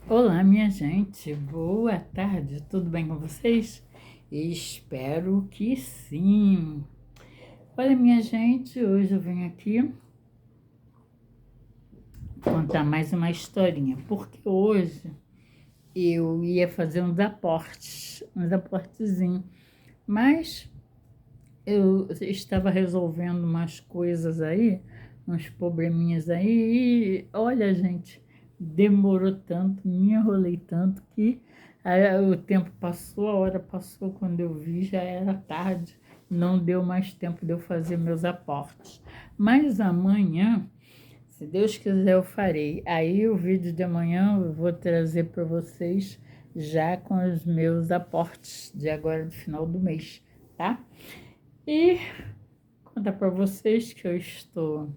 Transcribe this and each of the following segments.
Olá, minha gente, boa tarde, tudo bem com vocês? Espero que sim. Olha, minha gente, hoje eu venho aqui contar mais uma historinha, porque hoje eu ia fazer uns aportezinhos, mas eu estava resolvendo umas coisas aí, uns probleminhas aí, e olha, gente, demorou tanto, me enrolei tanto que o tempo passou, a hora passou, quando eu vi já era tarde, não deu mais tempo de eu fazer meus aportes. Mas amanhã, se Deus quiser, eu farei. Aí o vídeo de amanhã eu vou trazer para vocês já com os meus aportes de agora do final do mês, tá? E contar para vocês que estou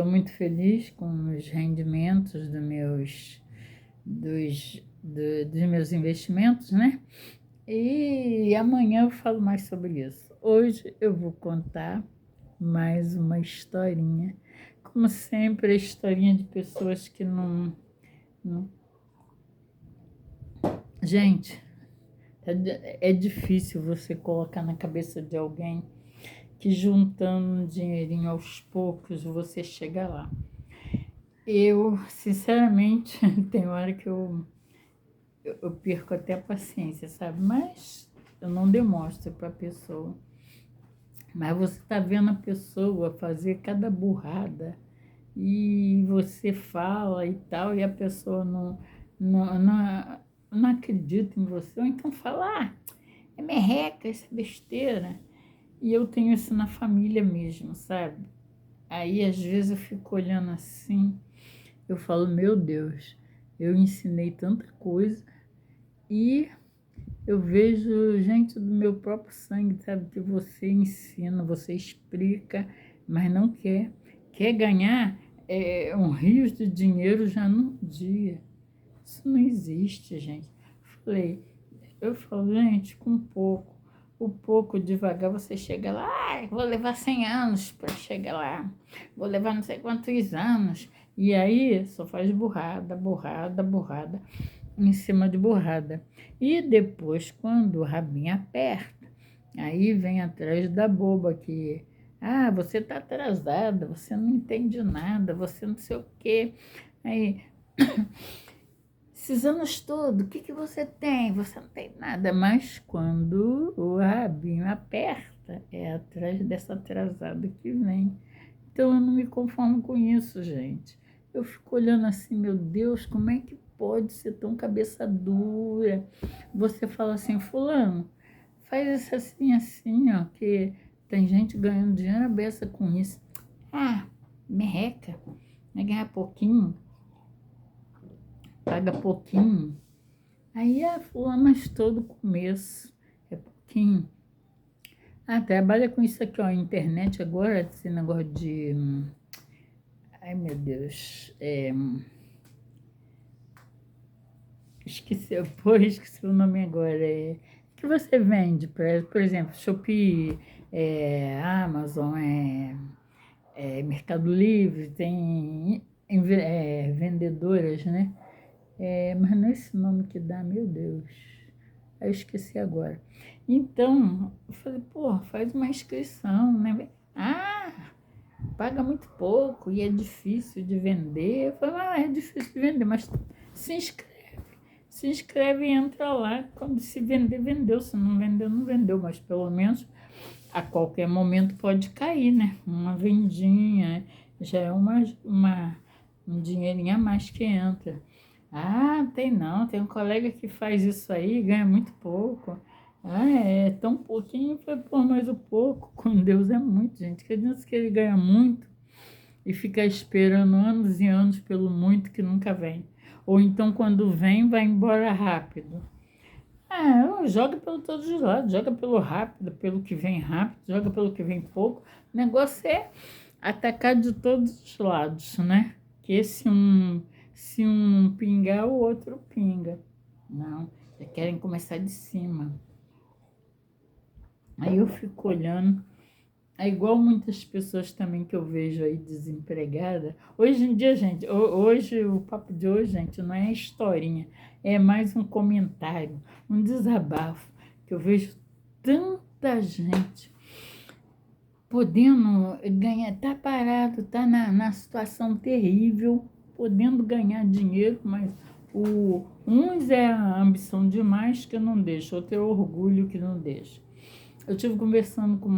muito feliz com os rendimentos dos meus investimentos, né? E amanhã eu falo mais sobre isso. Hoje eu vou contar mais uma historinha. Como sempre, a historinha de pessoas que não... Gente, é difícil você colocar na cabeça de alguém que juntando um dinheirinho aos poucos você chega lá. Eu, sinceramente, tem hora que eu perco até a paciência, sabe? Mas eu não demonstro para a pessoa. Mas você está vendo a pessoa fazer cada burrada e você fala e tal, e a pessoa não, não, não acredita em você, ou então fala, é merreca, isso é besteira. E eu tenho isso na família mesmo, sabe? Aí às vezes eu fico olhando assim, eu falo, meu Deus, eu ensinei tanta coisa e eu vejo gente do meu próprio sangue, sabe? Que você ensina, você explica, mas não quer. Quer ganhar um rio de dinheiro já num dia. Isso não existe, gente. Falei, eu falo, gente, com pouco. O pouco devagar você chega lá, vou levar 100 anos para chegar lá, vou levar não sei quantos anos. E aí só faz burrada, burrada, burrada em cima de borrada. E depois, quando o rabinho aperta, aí vem atrás da boba que, você está atrasada, você não entende nada, você não sei o quê. Aí, esses anos todos, o que que você tem? Você não tem nada. Mas quando o rabinho aperta, é atrás dessa atrasada que vem. Então eu não me conformo com isso, gente. Eu fico olhando assim, meu Deus, como é que pode ser tão cabeça dura? Você fala assim, fulano, faz isso assim, assim, ó, que tem gente ganhando dinheiro à beça com isso. Merreca, vai ganhar pouquinho, paga pouquinho. Aí fulano, mas todo começo é pouquinho. Trabalha com isso aqui, ó, internet agora, esse negócio de... Ai, meu Deus, esqueci, pô, esqueci o nome agora. Que você vende, por exemplo, Shopee, Amazon, Mercado Livre, tem vendedoras, né? Mas não é esse nome que dá, meu Deus. Aí eu esqueci agora. Então, eu falei, pô, faz uma inscrição, né? Paga muito pouco e é difícil de vender. Eu falei, é difícil de vender, mas se inscreve. Se inscreve e entra lá. Quando se vender, vendeu. Se não vendeu, não vendeu. Mas pelo menos a qualquer momento pode cair, né? Uma vendinha já é um dinheirinho a mais que entra. Tem não. Tem um colega que faz isso aí e ganha muito pouco. É tão pouquinho. Eu falei, pô, mas o pouco com Deus é muito, gente. Que adianta que ele ganha muito e fica esperando anos e anos pelo muito que nunca vem. Ou então, quando vem, vai embora rápido. Joga pelo todos os lados, joga pelo rápido, pelo que vem rápido, joga pelo que vem pouco. O negócio é atacar de todos os lados, né? Que se um pingar, o outro pinga. Não, já querem começar de cima. Aí eu fico olhando, É igual muitas pessoas também que eu vejo aí desempregada. Hoje em dia, gente, hoje, o papo de hoje, gente, não é historinha, é mais um comentário, um desabafo, que eu vejo tanta gente podendo ganhar, tá parado, tá na situação terrível, podendo ganhar dinheiro, mas uns é a ambição demais que não deixa, outro é o orgulho que não deixa. Eu estive conversando com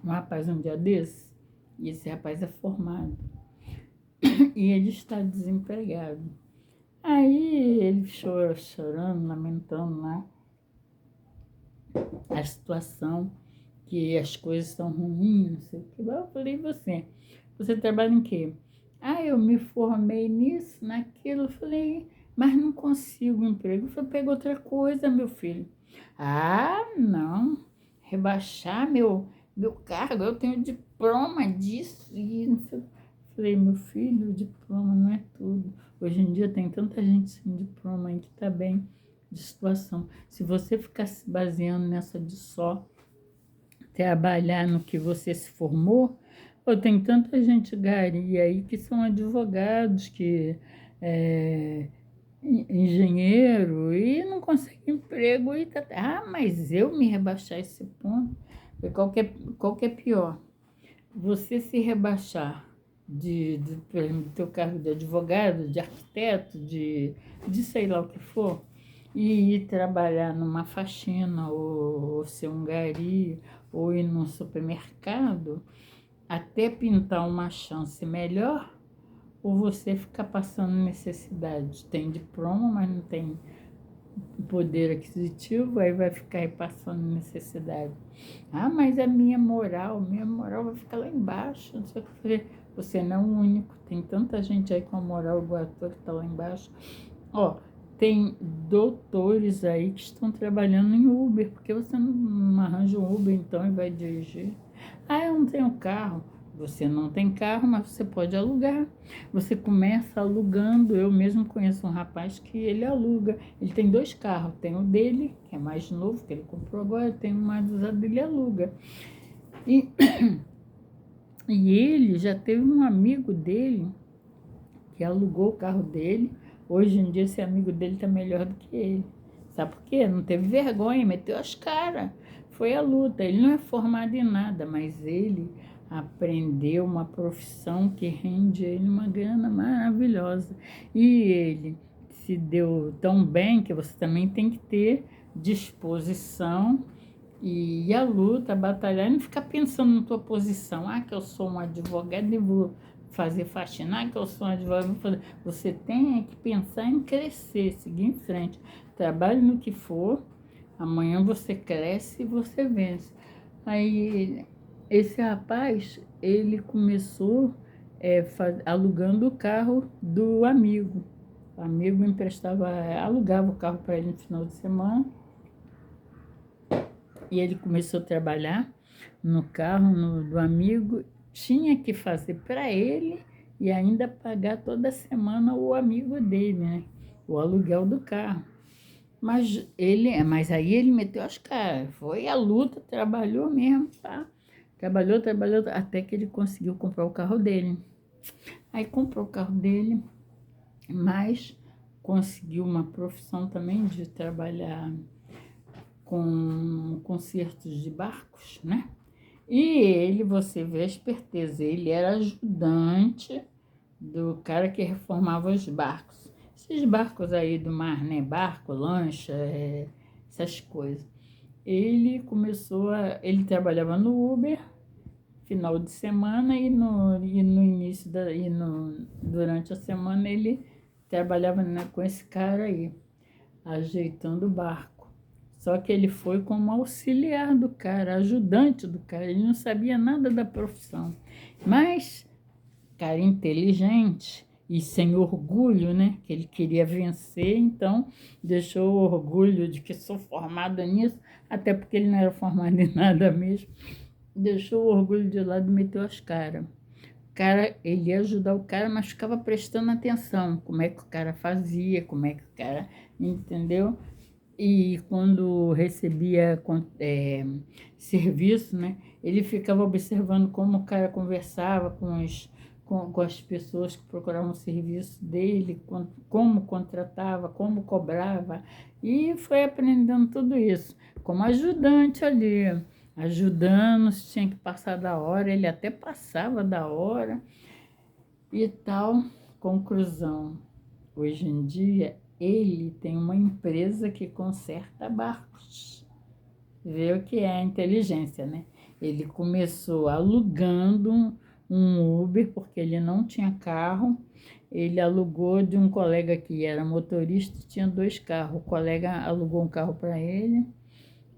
um rapaz um dia desse, e esse rapaz é formado, e ele está desempregado. Aí ele chorando, lamentando lá a situação, que as coisas estão ruins, não sei o que. Eu falei, você trabalha em quê? Ah, eu me formei nisso, naquilo. Eu falei, mas não consigo emprego. Eu falei, pega outra coisa, meu filho. Ah, não, rebaixar meu cargo, eu tenho diploma disso e não sei. Falei, meu filho, o diploma não é tudo. Hoje em dia tem tanta gente sem diploma aí que está bem de situação. Se você ficar se baseando nessa de só trabalhar no que você se formou, ou tem tanta gente gari aí que são advogados, que é, engenheiro e não consegue emprego e tá, mas eu me rebaixar esse ponto, qual que é pior? Você se rebaixar por exemplo, do teu cargo de advogado, de arquiteto, de sei lá o que for, e ir trabalhar numa faxina, ou ser um gari, ou ir num supermercado, até pintar uma chance melhor, ou você ficar passando necessidade. Tem diploma, mas não tem poder aquisitivo, aí vai ficar aí passando necessidade. Ah, mas a minha moral vai ficar lá embaixo. Não sei o que eu falei. Você não é o único, tem tanta gente aí com a moral igual a tua que está lá embaixo. Ó, tem doutores aí que estão trabalhando em Uber, porque você não arranja um Uber então e vai dirigir. Ah, eu não tenho carro. Você não tem carro, mas você pode alugar. Você começa alugando. Eu mesmo conheço um rapaz que ele aluga. Ele tem 2 carros. Tem o dele, que é mais novo, que ele comprou agora. Tem um mais usado dele, ele aluga. E, e ele já teve um amigo dele que alugou o carro dele. Hoje em dia, esse amigo dele está melhor do que ele. Sabe por quê? Não teve vergonha, meteu as caras. Foi a luta. Ele não é formado em nada, mas ele aprendeu uma profissão que rende a ele uma grana maravilhosa. E ele se deu tão bem que você também tem que ter disposição e a luta, batalhar e não ficar pensando na tua posição. Ah, que eu sou um advogado e vou fazer faxina, que eu sou um advogado, vou fazer. Você tem que pensar em crescer, seguir em frente. Trabalhe no que for, amanhã você cresce e você vence. Aí, esse rapaz, ele começou alugando o carro do amigo. O amigo emprestava, alugava o carro para ele no final de semana. E ele começou a trabalhar no carro do amigo, tinha que fazer para ele e ainda pagar toda semana o amigo dele, né? O aluguel do carro. Mas aí ele meteu as caras, foi a luta, trabalhou mesmo, tá? Trabalhou, até que ele conseguiu comprar o carro dele. Aí comprou o carro dele, mas conseguiu uma profissão também de trabalhar com concertos de barcos, né? E ele, você vê a esperteza, ele era ajudante do cara que reformava os barcos. Esses barcos aí do mar, né? Barco, lancha, essas coisas. Ele trabalhava no Uber, final de semana, e no início, durante a semana, ele trabalhava, né, com esse cara aí, ajeitando o barco. Só que ele foi como auxiliar do cara, ajudante do cara, ele não sabia nada da profissão. Mas, cara inteligente e sem orgulho, né? Que ele queria vencer, então deixou o orgulho de que sou formado nisso, até porque ele não era formado em nada mesmo. Deixou o orgulho de lado e meteu as caras. Cara, ele ia ajudar o cara, mas ficava prestando atenção, como é que o cara fazia, como é que o cara, entendeu? E quando recebia serviço, né, Ele ficava observando como o cara conversava com as pessoas que procuravam o serviço dele, como contratava, como cobrava, e foi aprendendo tudo isso, como ajudante ali, ajudando, se tinha que passar da hora, ele até passava da hora e tal. Conclusão, hoje em dia ele tem uma empresa que conserta barcos. Vê o que é a inteligência, né? Ele começou alugando um Uber, porque ele não tinha carro. Ele alugou de um colega que era motorista, tinha 2 carros. O colega alugou um carro para ele.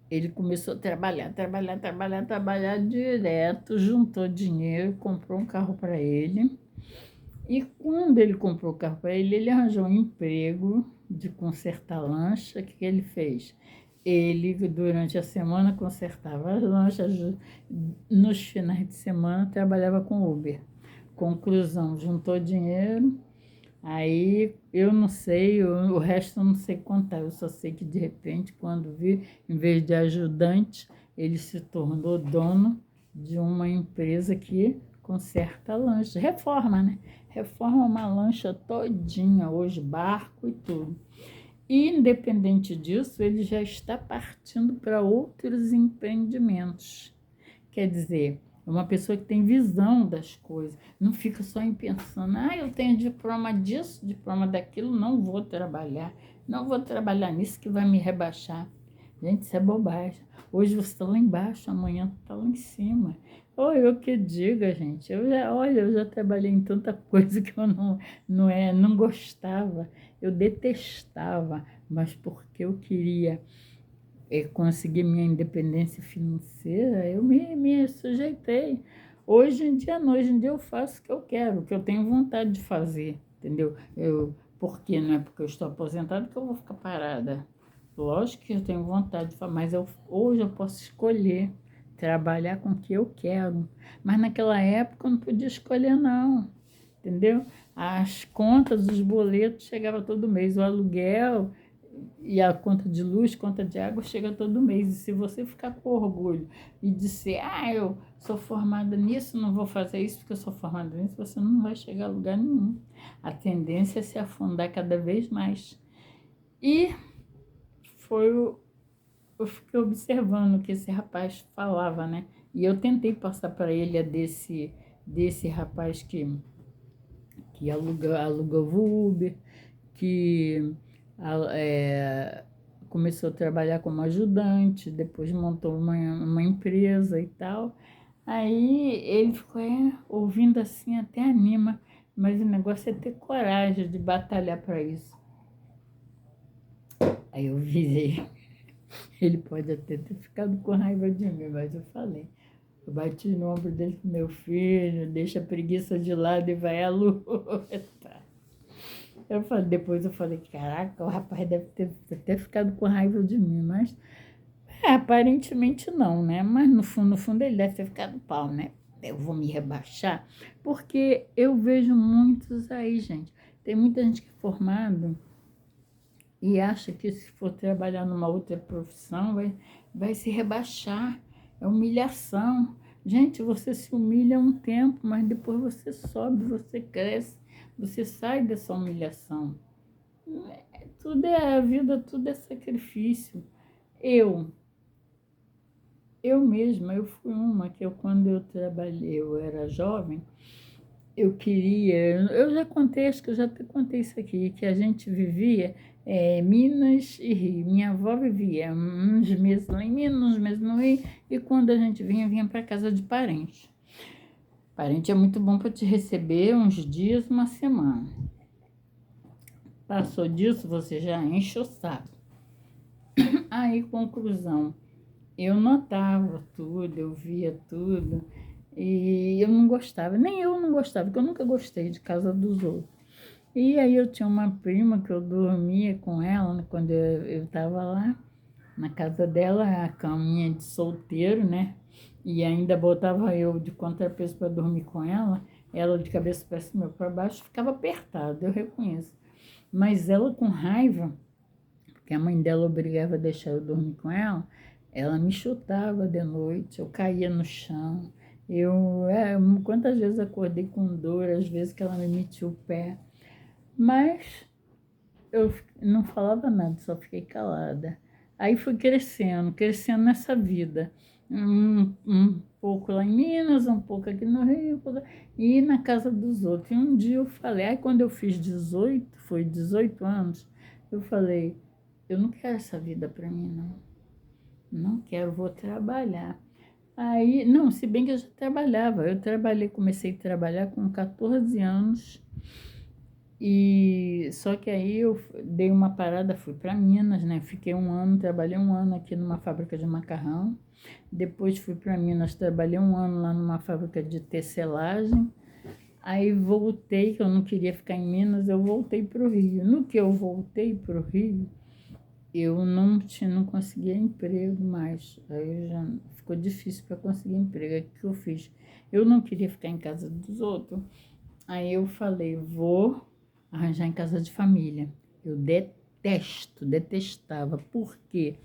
Ele começou a trabalhar direto, juntou dinheiro, comprou um carro para ele. E quando ele comprou o carro para ele, ele arranjou um emprego de consertar lancha. O que ele fez? Ele, durante a semana, consertava as lanchas, nos finais de semana, trabalhava com Uber. Conclusão, juntou dinheiro, aí eu não sei, o resto eu não sei contar, eu só sei que de repente, quando vi, em vez de ajudante, ele se tornou dono de uma empresa que conserta lancha, reforma, né? Reforma uma lancha todinha, hoje barco e tudo. E, independente disso, ele já está partindo para outros empreendimentos. Quer dizer, é uma pessoa que tem visão das coisas, não fica só em pensando, eu tenho diploma disso, diploma daquilo, não vou trabalhar nisso que vai me rebaixar. Gente, isso é bobagem. Hoje você está lá embaixo, amanhã está lá em cima. Ou eu que diga, gente. Eu já trabalhei em tanta coisa que eu não gostava. Eu detestava, mas porque eu queria conseguir minha independência financeira, eu me sujeitei. Hoje em dia não, hoje em dia eu faço o que eu quero, o que eu tenho vontade de fazer, entendeu? Porque não é porque eu estou aposentada que eu vou ficar parada. Lógico que eu tenho vontade de fazer, mas hoje eu posso escolher trabalhar com o que eu quero. Mas naquela época eu não podia escolher não, entendeu? As contas, os boletos chegavam todo mês, o aluguel e a conta de luz, conta de água chega todo mês. E se você ficar com orgulho e dizer, eu sou formada nisso, não vou fazer isso porque eu sou formada nisso, você não vai chegar a lugar nenhum. A tendência é se afundar cada vez mais. E eu fiquei observando o que esse rapaz falava, né? E eu tentei passar para ele desse rapaz que alugava Uber, que começou a trabalhar como ajudante, depois montou uma empresa e tal. Aí ele ficou ouvindo assim, até anima, mas o negócio é ter coragem de batalhar para isso. Aí eu virei. Ele pode até ter ficado com raiva de mim, mas eu falei. Eu bati no ombro dele com meu filho, deixa a preguiça de lado e vai à luta. Depois eu falei, caraca, o rapaz deve ter até ficado com raiva de mim, mas aparentemente não, né? Mas no fundo ele deve ter ficado pau, né? Eu vou me rebaixar, porque eu vejo muitos aí, gente. Tem muita gente que é formado e acha que se for trabalhar numa outra profissão vai se rebaixar. É humilhação. Gente, você se humilha um tempo, mas depois você sobe, você cresce, você sai dessa humilhação. Tudo é a vida, tudo é sacrifício. Eu mesma, eu fui uma que quando eu trabalhei, eu era jovem, eu queria, eu já contei, acho que eu já até contei isso aqui, que a gente vivia Minas e Rio. Minha avó vivia uns meses lá em Minas, uns meses no Rio, e quando a gente vinha para casa de parente. Parente é muito bom para te receber uns dias, uma semana. Passou disso, você já enche o saco. Aí, conclusão, eu notava tudo, eu via tudo, e eu não gostava, nem eu não gostava, porque eu nunca gostei de casa dos outros. E aí eu tinha uma prima que eu dormia com ela, né, quando eu estava lá na casa dela, a caminha de solteiro, né? E ainda botava eu de contrapeso para dormir com ela de cabeça para cima para baixo, ficava apertada, eu reconheço. Mas ela com raiva, porque a mãe dela obrigava a deixar eu dormir com Ela me chutava de noite, eu caía no chão. Quantas vezes acordei com dor, às vezes que ela me metia o pé. Mas eu não falava nada, só fiquei calada. Aí fui crescendo, crescendo nessa vida. Um pouco lá em Minas, um pouco aqui no Rio, e na casa dos outros. E um dia eu falei, aí quando eu fiz 18, foi 18 anos, eu falei, eu não quero essa vida para mim, não. Não quero, vou trabalhar. Aí, não, se bem que eu já trabalhava. Eu trabalhei, comecei a trabalhar com 14 anos. E só que aí eu dei uma parada, fui para Minas, né? Fiquei um ano, trabalhei um ano aqui numa fábrica de macarrão. Depois fui para Minas, trabalhei um ano lá numa fábrica de tecelagem. Aí voltei, que eu não queria ficar em Minas, eu voltei para o Rio. No que eu voltei para o Rio, eu não conseguia emprego mais. Aí já ficou difícil para conseguir emprego. Aí o que eu fiz? Eu não queria ficar em casa dos outros. Aí eu falei, vou arranjar em casa de família. Eu detestava. Por quê?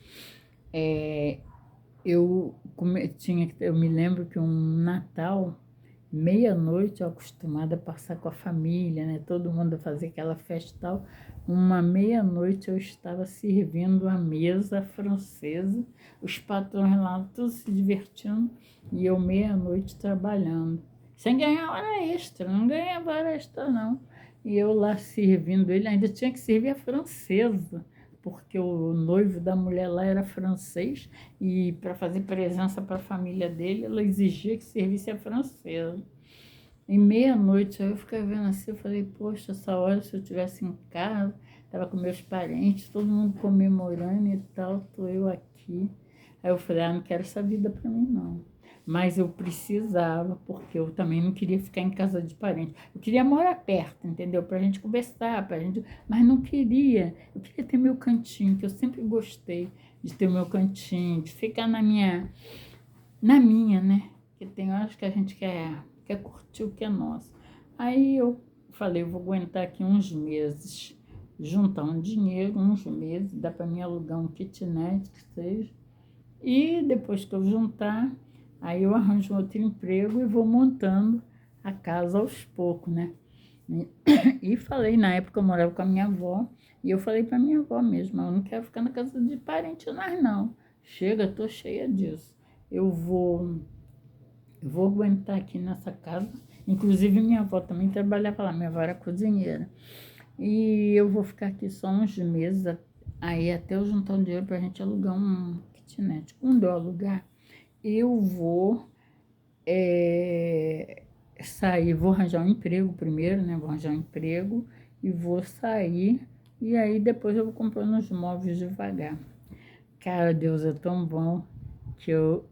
Eu me lembro que um Natal, meia-noite, eu acostumada a passar com a família, né? Todo mundo a fazer aquela festa e tal. Uma meia-noite eu estava servindo a mesa francesa, os patrões lá todos se divertindo e eu meia-noite trabalhando. Sem ganhar hora extra, não ganhava hora extra não. E eu lá servindo ele, ainda tinha que servir a francesa, porque o noivo da mulher lá era francês e para fazer presença para a família dele, ela exigia que servisse a francesa. Em meia-noite, aí eu ficava vendo assim, eu falei, poxa, essa hora se eu estivesse em casa, estava com meus parentes, todo mundo comemorando e tal, estou eu aqui. Aí eu falei, não quero essa vida para mim não. Mas eu precisava, porque eu também não queria ficar em casa de parente. Eu queria morar perto, entendeu? Para a gente conversar, mas não queria. Eu queria ter meu cantinho, que eu sempre gostei de ter o meu cantinho, de ficar na minha, né? Porque tem horas que a gente quer curtir o que é nosso. Aí eu falei, eu vou aguentar aqui uns meses, juntar um dinheiro, uns meses, dá para mim alugar um kitnet que seja. E depois que eu juntar, aí eu arranjo outro emprego e vou montando a casa aos poucos, né? E falei, na época eu morava com a minha avó, e eu falei para minha avó mesmo, eu não quero ficar na casa de parente mais não. Chega, tô cheia disso. Eu vou aguentar aqui nessa casa. Inclusive minha avó também trabalhava lá, minha avó era cozinheira. E eu vou ficar aqui só uns meses, aí até eu juntar um dinheiro para a gente alugar um kitnet. Quando eu alugar, eu vou sair, vou arranjar um emprego primeiro, né? Vou arranjar um emprego e vou sair. E aí depois eu vou comprando os móveis devagar. Cara, Deus é tão bom que eu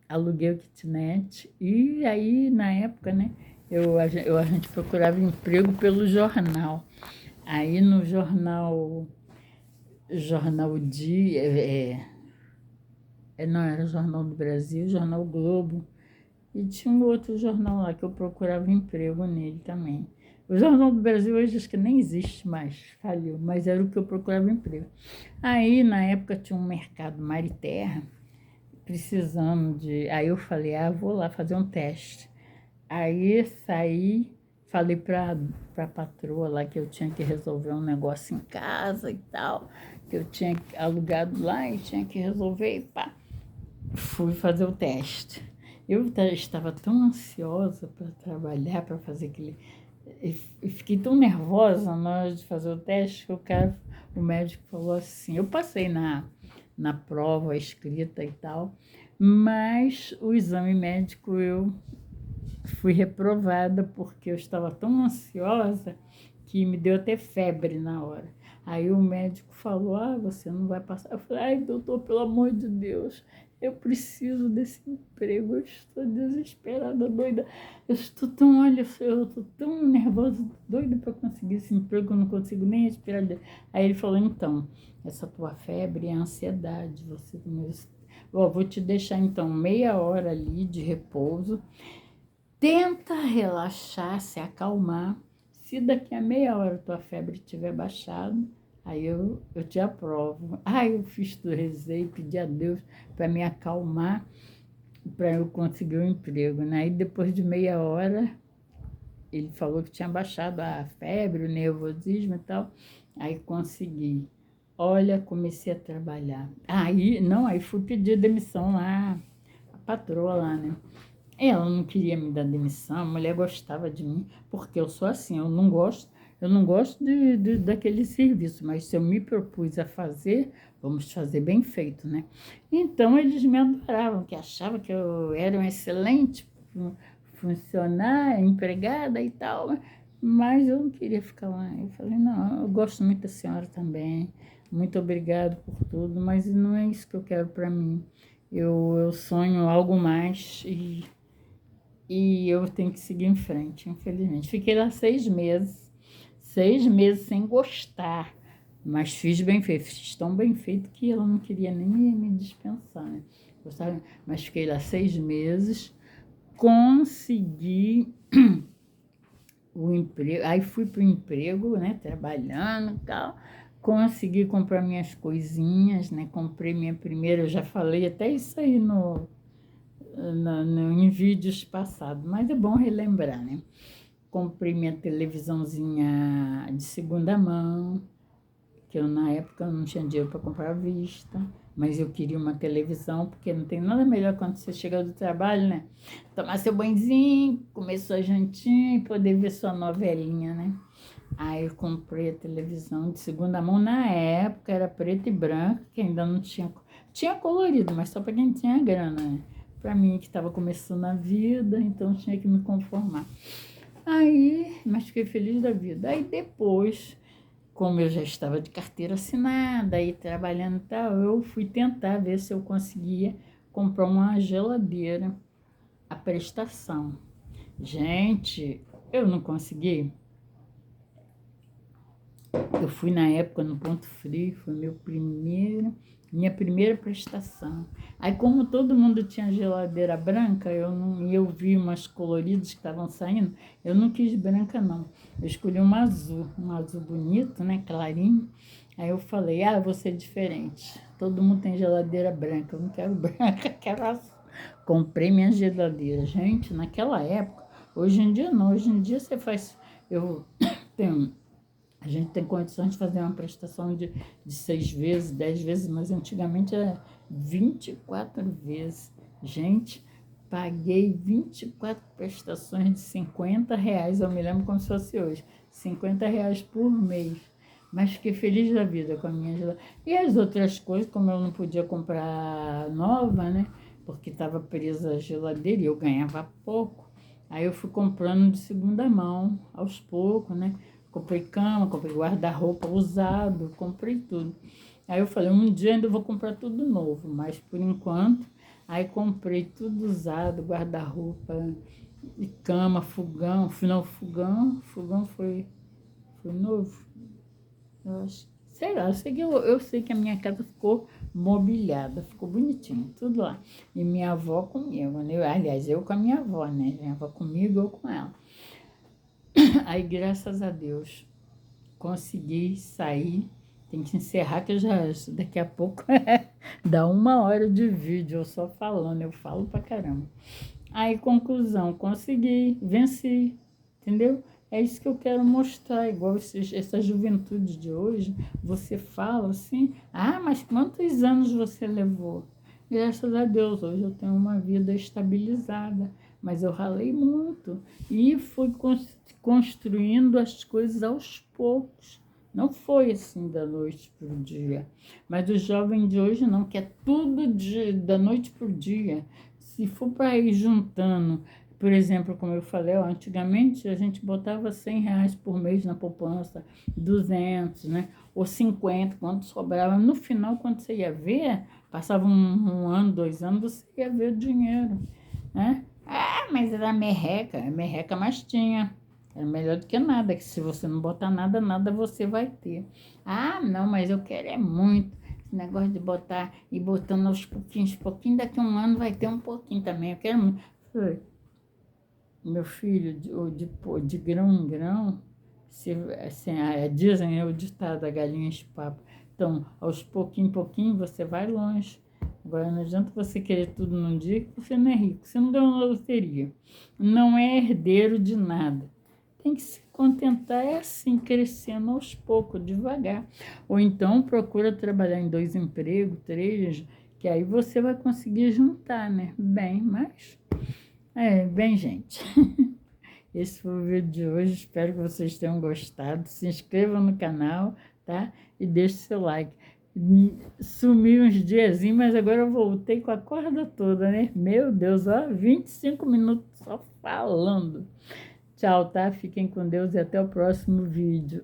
aluguei o kitnet. E aí, na época, né? A gente procurava emprego pelo jornal. Aí no jornal Dia, não era o Jornal do Brasil, Jornal Globo. E tinha um outro jornal lá que eu procurava emprego nele também. O Jornal do Brasil hoje acho que nem existe mais, faliu, mas era o que eu procurava emprego. Aí, na época, tinha um mercado mar e terra, precisando de... Aí eu falei, vou lá fazer um teste. Aí saí, falei para a patroa lá que eu tinha que resolver um negócio em casa e tal, que eu tinha alugado lá e tinha que resolver e pá. Fui fazer o teste. Eu estava tão ansiosa para trabalhar, para fazer aquele... E fiquei tão nervosa na hora de fazer o teste que o médico falou assim, eu passei na prova escrita e tal, mas o exame médico eu fui reprovada porque eu estava tão ansiosa que me deu até febre na hora. Aí o médico falou, você não vai passar. Eu falei, doutor, pelo amor de Deus, eu preciso desse emprego, eu estou desesperada, doida. Eu estou tão nervosa, doida para conseguir esse emprego, eu não consigo nem respirar. Aí ele falou, então, essa tua febre é ansiedade, vou te deixar então meia hora ali de repouso, tenta relaxar, se acalmar. Se daqui a meia hora tua febre tiver baixado, Aí eu te aprovo. Aí eu fiz tudo, rezei, pedi a Deus para me acalmar, para eu conseguir o emprego, né? Aí depois de meia hora, ele falou que tinha baixado a febre, o nervosismo e tal. Aí consegui. Olha, comecei a trabalhar. Aí, não, aí fui pedir demissão lá, a patroa lá, né? Ela não queria me dar demissão, a mulher gostava de mim, porque eu sou assim, eu não gosto daquele serviço, mas se eu me propus a fazer, vamos fazer bem feito, né? Então eles me adoravam, que achavam que eu era um excelente funcionária, empregada e tal, mas eu não queria ficar lá. Eu falei, não, eu gosto muito da senhora também, muito obrigado por tudo, mas não é isso que eu quero para mim. Eu sonho algo mais e eu tenho que seguir em frente, infelizmente. Fiquei lá 6 meses sem gostar, mas fiz bem feito, fiz tão bem feito que ela não queria nem me dispensar, né? Gostava, mas fiquei lá 6 meses, consegui o emprego, aí fui para o emprego, né, trabalhando e tal, consegui comprar minhas coisinhas, né, comprei minha primeira, eu já falei até isso aí em vídeos passados, mas é bom relembrar, né? Comprei minha televisãozinha de segunda mão, que eu na época não tinha dinheiro para comprar à vista, mas eu queria uma televisão, porque não tem nada melhor quando você chega do trabalho, né? Tomar seu banhozinho, comer sua jantinha e poder ver sua novelinha, né? Aí eu comprei a televisão de segunda mão, na época era preta e branca, que ainda não tinha... Tinha colorido, mas só para quem tinha grana, né? Para mim que estava começando a vida, então tinha que me conformar. Aí, mas fiquei feliz da vida. Aí depois, como eu já estava de carteira assinada, aí trabalhando e tal, eu fui tentar ver se eu conseguia comprar uma geladeira, a prestação. Gente, eu não consegui. Eu fui na época no Ponto Frio, foi minha primeira prestação. Aí como todo mundo tinha geladeira branca, eu vi umas coloridas que estavam saindo, eu não quis branca não. Eu escolhi um azul bonito, né, clarinho. Aí eu falei, eu vou ser diferente. Todo mundo tem geladeira branca, eu não quero branca, quero azul. Comprei minha geladeira. Gente, naquela época, hoje em dia não, hoje em dia você faz, eu tenho a gente tem condições de fazer uma prestação de 6 vezes, 10 vezes, mas antigamente era 24 vezes. Gente, paguei 24 prestações de R$ 50, eu me lembro como se fosse hoje, R$ 50 por mês. Mas fiquei feliz da vida com a minha geladeira. E as outras coisas, como eu não podia comprar nova, né? Porque estava presa a geladeira e eu ganhava pouco. Aí eu fui comprando de segunda mão, aos poucos, né? Comprei cama, comprei guarda-roupa usado, comprei tudo. Aí eu falei, um dia ainda vou comprar tudo novo, mas por enquanto, aí comprei tudo usado, guarda-roupa, e cama, fogão, não, fogão foi novo. Eu acho, sei lá, eu sei que a minha casa ficou mobiliada, ficou bonitinho, tudo lá. E minha avó comigo, né? Aliás, eu com a minha avó, né? Minha avó comigo, eu com ela. Aí, graças a Deus, consegui sair. Tem que encerrar, que eu já daqui a pouco dá 1 hora de vídeo, eu só falando, eu falo pra caramba. Aí, conclusão, consegui, venci, entendeu? É isso que eu quero mostrar, igual essa juventude de hoje, você fala assim, mas quantos anos você levou? Graças a Deus, hoje eu tenho uma vida estabilizada, mas eu ralei muito e fui construindo as coisas aos poucos. Não foi assim da noite para o dia. Mas o jovem de hoje não, quer tudo da noite para o dia. Se for para ir juntando, por exemplo, como eu falei, antigamente a gente botava R$ 100 por mês na poupança, 200, né? Ou 50, quando sobrava. No final, quando você ia ver, passava um ano, 2 anos, você ia ver o dinheiro, né? Mas era merreca, mas tinha. É melhor do que nada, que se você não botar nada, nada você vai ter. Não, mas eu quero é muito. Esse negócio de botar e botando aos pouquinhos, daqui a um ano vai ter um pouquinho também. Eu quero muito. Meu filho, de grão em grão, Se, assim, dizem, é o ditado, a galinha enche o papo. Então, aos pouquinho, pouquinho, você vai longe. Agora, não adianta você querer tudo num dia que você não é rico. Você não ganhou na loteria. Não é herdeiro de nada. Tem que se contentar, é assim, crescendo aos poucos, devagar. Ou então, procura trabalhar em 2 empregos, 3, que aí você vai conseguir juntar, né? Bem, mas... bem, gente. Esse foi o vídeo de hoje. Espero que vocês tenham gostado. Se inscrevam no canal, tá? E deixe seu like. Sumi uns diazinhos, mas agora eu voltei com a corda toda, né? Meu Deus, ó, 25 minutos só falando. Tchau, tá? Fiquem com Deus e até o próximo vídeo.